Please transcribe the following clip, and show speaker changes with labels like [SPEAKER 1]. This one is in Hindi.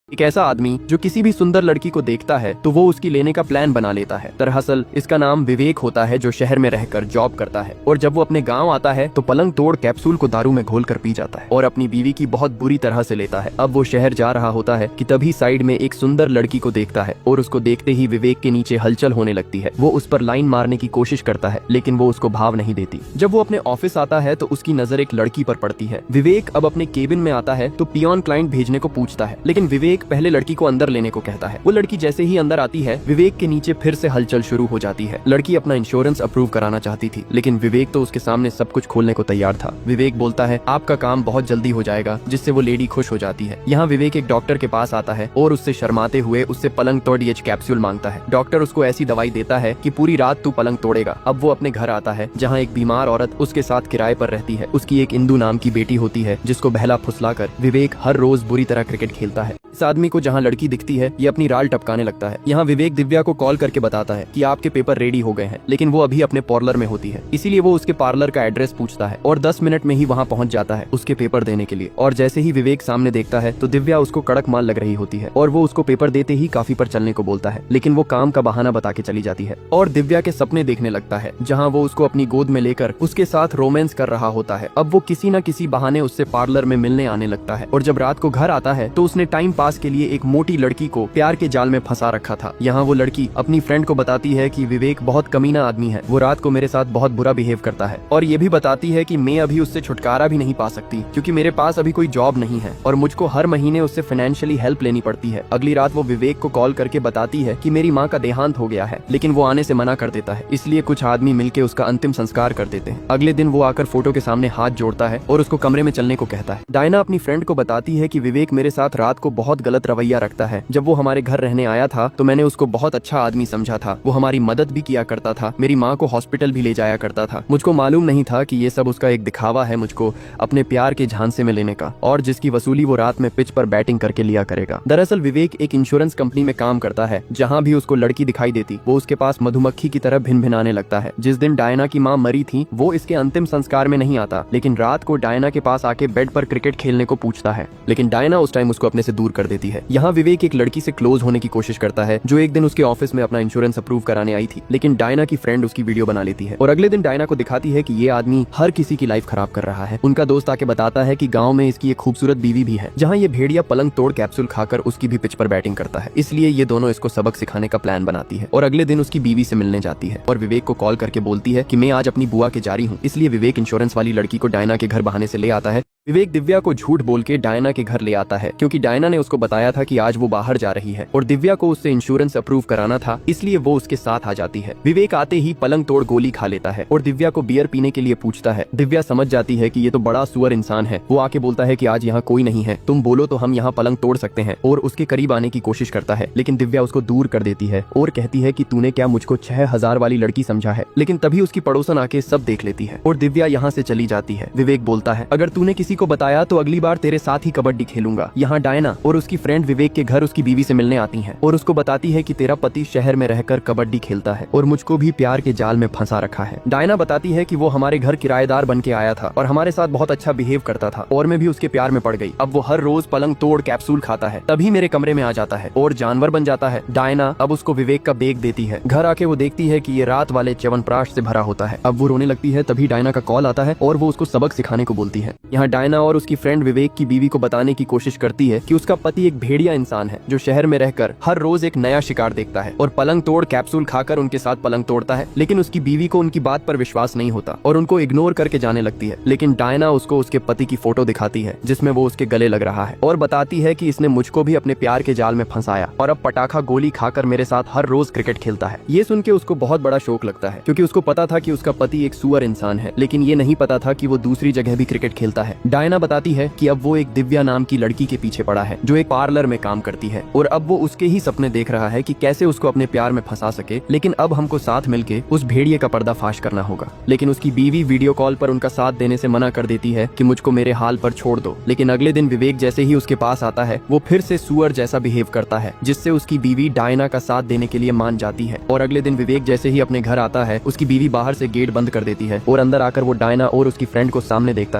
[SPEAKER 1] एक ऐसा आदमी जो किसी भी सुंदर लड़की को देखता है तो वो उसकी लेने का प्लान बना लेता है। दरअसल इसका नाम विवेक होता है, जो शहर में रहकर जॉब करता है और जब वो अपने गांव आता है तो पलंग तोड़ कैप्सूल को दारू में घोलकर पी जाता है और अपनी बीवी की बहुत बुरी तरह से लेता है। अब वो शहर जा रहा होता है कि तभी साइड में एक सुंदर लड़की को देखता है और उसको देखते ही विवेक के नीचे हलचल होने लगती है। वो उस पर लाइन मारने की कोशिश करता है लेकिन वो उसको भाव नहीं देती। जब वो अपने ऑफिस आता है तो उसकी नजर एक लड़की पर पड़ती है। विवेक अब अपने केबिन में आता है तो पियोन क्लाइंट भेजने को पूछता है, लेकिन विवेक पहले लड़की को अंदर लेने को कहता है। वो लड़की जैसे ही अंदर आती है विवेक के नीचे फिर से हलचल शुरू हो जाती है। लड़की अपना इंश्योरेंस अप्रूव कराना चाहती थी लेकिन विवेक तो उसके सामने सब कुछ खोलने को तैयार था। विवेक बोलता है आपका काम बहुत जल्दी हो जाएगा, जिससे वो लेडी खुश हो जाती है। यहाँ विवेक एक डॉक्टर के पास आता है और उससे शर्माते हुए उससे पलंग तोड़ डीएच कैप्सूल मांगता है। डॉक्टर उसको ऐसी दवाई देता है कि पूरी रात तू पलंग तोड़ेगा। अब वो अपने घर आता है जहाँ एक बीमार औरत उसके साथ किराए पर रहती है। उसकी एक इंदु नाम की बेटी होती है जिसको बहला फुसलाकर विवेक हर रोज बुरी तरह क्रिकेट खेलता है। इस आदमी को जहाँ लड़की दिखती है ये अपनी राल टपकाने लगता है। यहाँ विवेक दिव्या को कॉल करके बताता है कि आपके पेपर रेडी हो गए हैं, लेकिन वो अभी अपने पार्लर में होती है। इसीलिए वो उसके पार्लर का एड्रेस पूछता है और 10 मिनट में ही वहाँ पहुँच जाता है उसके पेपर देने के लिए। और जैसे ही विवेक सामने देखता है तो दिव्या उसको कड़क माल लग रही होती है और वो उसको पेपर देते ही काफी पर चलने को बोलता है, लेकिन वो काम का बहाना बता के चली जाती है और दिव्या के सपने देखने लगता है जहाँ वो उसको अपनी गोद में लेकर उसके साथ रोमांस कर रहा होता है। अब वो किसी न किसी बहाने उससे पार्लर में मिलने आने लगता है और जब रात को घर आता है तो उसने टाइम पास के लिए एक मोटी लड़की को प्यार के जाल में फंसा रखा था। यहाँ वो लड़की अपनी फ्रेंड को बताती है कि विवेक बहुत कमीना आदमी है, वो रात को मेरे साथ बहुत बुरा बिहेव करता है और ये भी बताती है कि मैं अभी उससे छुटकारा भी नहीं पा सकती क्योंकि मेरे पास अभी कोई जॉब नहीं है और मुझको हर महीने उससे फाइनेंशियली हेल्प लेनी पड़ती है। अगली रात वो विवेक को कॉल करके बताती है कि मेरी माँ का देहांत हो गया है, लेकिन वो आने से मना कर देता है। इसलिए कुछ आदमी मिलकर उसका अंतिम संस्कार कर देते हैं। अगले दिन वो आकर फोटो के सामने हाथ जोड़ता है और उसको कमरे में चलने को कहता है। डायना अपनी फ्रेंड को बताती है कि विवेक मेरे साथ रात को बहुत गलत रवैया रखता है। जब वो हमारे घर रहने आया था तो मैंने उसको बहुत अच्छा आदमी समझा था। वो हमारी मदद भी किया करता था, मेरी माँ को हॉस्पिटल भी ले जाया करता था। मुझको मालूम नहीं था कि ये सब उसका एक दिखावा है मुझको अपने प्यार के झांसे में लेने का, और जिसकी वसूली वो रात में पिच पर बैटिंग करके लिया करेगा। दरअसल विवेक एक इंश्योरेंस कंपनी में काम करता है। जहाँ भी उसको लड़की दिखाई देती वो उसके पास मधुमक्खी की तरह भिन भिनाने लगता है। जिस दिन डायना की माँ मरी थी वो इसके अंतिम संस्कार में नहीं आता, लेकिन रात को डायना के पास आके बेड पर क्रिकेट खेलने को पूछता है, लेकिन डायना उस टाइम उसको अपने से दूर कर देती है। यहाँ विवेक एक लड़की से क्लोज होने की कोशिश करता है जो एक दिन उसके ऑफिस में अपना इंश्योरेंस अप्रूव कराने आई थी, लेकिन डायना की फ्रेंड उसकी वीडियो बना लेती है और अगले दिन डायना को दिखाती है कि ये आदमी हर किसी की लाइफ खराब कर रहा है। उनका दोस्त आके बताता है कि गांव में इसकी एक खूबसूरत बीवी भी है, जहां ये भेड़िया पलंग तोड़ कैप्सूल खाकर उसकी भी पिच पर बैटिंग करता है। इसलिए ये दोनों इसको सबक सिखाने का प्लान बनाती है और अगले दिन उसकी बीवी से मिलने जाती है और विवेक को कॉल करके बोलती है कि मैं आज अपनी बुआ के जा रही हूँ। इसलिए विवेक इंश्योरेंस वाली लड़की को डायना के घर बहाने से ले आता है। विवेक दिव्या को झूठ बोल के डायना के घर ले आता है क्योंकि डायना ने उसको बताया था कि आज वो बाहर जा रही है और दिव्या को उससे इंश्योरेंस अप्रूव कराना था, इसलिए वो उसके साथ आ जाती है। विवेक आते ही पलंग तोड़ गोली खा लेता है और दिव्या को बियर पीने के लिए पूछता है। दिव्या समझ जाती है कि ये तो बड़ा सुअर इंसान है। वो आके बोलता है कि आज यहाँ कोई नहीं है, तुम बोलो तो हम यहाँ पलंग तोड़ सकते हैं, और उसके करीब आने की कोशिश करता है, लेकिन दिव्या उसको दूर कर देती है और कहती है कि तूने क्या मुझको 6000 वाली लड़की समझा है। लेकिन तभी उसकी पड़ोसन आके सब देख लेती है और दिव्या यहाँ से चली जाती है। विवेक बोलता है अगर तूने किसी को बताया तो अगली बार तेरे साथ ही कबड्डी खेलूंगा। यहाँ डायना और उसकी फ्रेंड विवेक के घर उसकी बीवी से मिलने आती हैं और उसको बताती है कि तेरा पति शहर में रहकर कबड्डी खेलता है और मुझको भी प्यार के जाल में फंसा रखा है। डायना बताती है कि वो हमारे घर किराएदार बन के आया था और हमारे साथ बहुत अच्छा बिहेव करता था और मैं भी उसके प्यार में पड़ गई। अब वो हर रोज पलंग तोड़ कैप्सूल खाता है, तभी मेरे कमरे में आ जाता है और जानवर बन जाता है। डायना अब उसको विवेक का बेग देती है। घर आके वो देखती है कि ये रात वाले च्यवनप्राश से भरा होता है। अब वो रोने लगती है, तभी डायना का कॉल आता है और वो उसको सबक सिखाने को बोलती है। यहाँ डायना और उसकी फ्रेंड विवेक की बीवी को बताने की कोशिश करती है कि उसका पति एक भेड़िया इंसान है जो शहर में रहकर हर रोज एक नया शिकार देखता है और पलंग तोड़ कैप्सूल खाकर उनके साथ पलंग तोड़ता है, लेकिन उसकी बीवी को उनकी बात पर विश्वास नहीं होता और उनको इग्नोर करके जाने लगती है। लेकिन डायना उसको उसके पति की फोटो दिखाती है जिसमें वो उसके गले लग रहा है और बताती है कि इसने मुझको भी अपने प्यार के जाल में फंसाया और अब पटाखा गोली खाकर मेरे साथ हर रोज क्रिकेट खेलता है। ये सुन के उसको बहुत बड़ा शौक लगता है क्योंकि उसको पता था कि उसका पति एक सुअर इंसान है, लेकिन ये नहीं पता था कि वो दूसरी जगह भी क्रिकेट खेलता है। डायना बताती है कि अब वो एक दिव्या नाम की लड़की के पीछे पड़ा है जो एक पार्लर में काम करती है और अब वो उसके ही सपने देख रहा है कि कैसे उसको अपने प्यार में फंसा सके, लेकिन अब हमको साथ मिलके उस भेड़िए का पर्दाफाश करना होगा। लेकिन उसकी बीवी वीडियो कॉल पर उनका साथ देने से मना कर देती है कि मुझको मेरे हाल पर छोड़ दो। लेकिन अगले दिन विवेक जैसे ही उसके पास आता है वो फिर से सुअर जैसा बिहेव करता है, जिससे उसकी बीवी डायना का साथ देने के लिए मान जाती है। और अगले दिन विवेक जैसे ही अपने घर आता है उसकी बीवी बाहर से गेट बंद कर देती है और अंदर आकर वो डायना और उसकी फ्रेंड को सामने देखता है।